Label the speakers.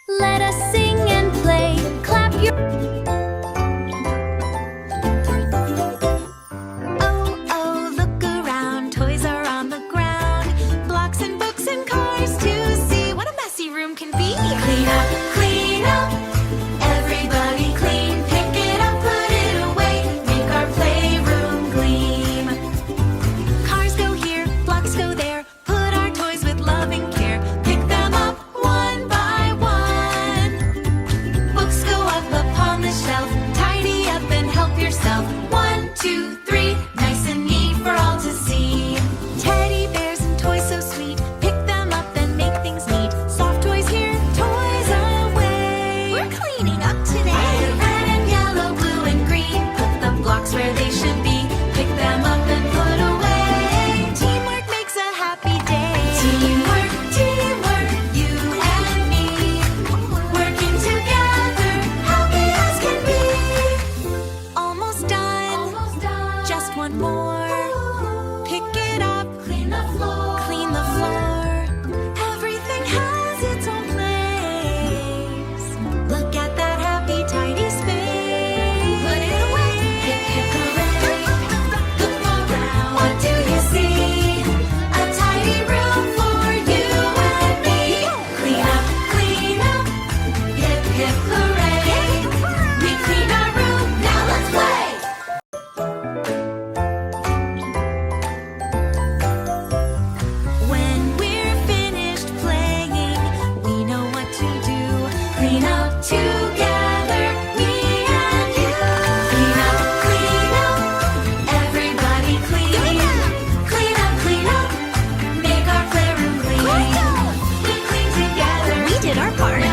Speaker 1: Let us sing and play. Clap your... Oh, oh, look around. Toys are on the ground. Blocks and books and cars to see. What a messy room can be. Clean up, clean up. Everybody clean. Pick it up, put it away. Make our playroom gleam. Cars go here, blocks go there. Put our toys with loving care. Pick them up one by one. Books go up upon the shelf. Tidy up and help yourself. 1, 2, 3, nice and neat for all to see. Teddy bears and toys so sweet. Pick them up and make things neat. Soft toys here, toys away. We're cleaning up today. Red and yellow, blue and green. Put the blocks where they should be. Pick them up and put away. Teamwork makes a happy day. Teamwork, teamwork, you and me. Working together, happy as can be. Almost done. Just one more. Pick it up. Clean the floor. Clean the floor. Everything has its own place. Look at that happy, tidy space. Put it away. Hip, hip, hooray. Look around. What do you see? A tidy room for you and me. Clean up, clean up. Hip, hip, hooray. We clean our room. Now let's play. When we're finished playing, we know what to do. Clean up together, me and you. Clean up, everybody clean. Clean up, make our playroom clean. We clean together. We did our part.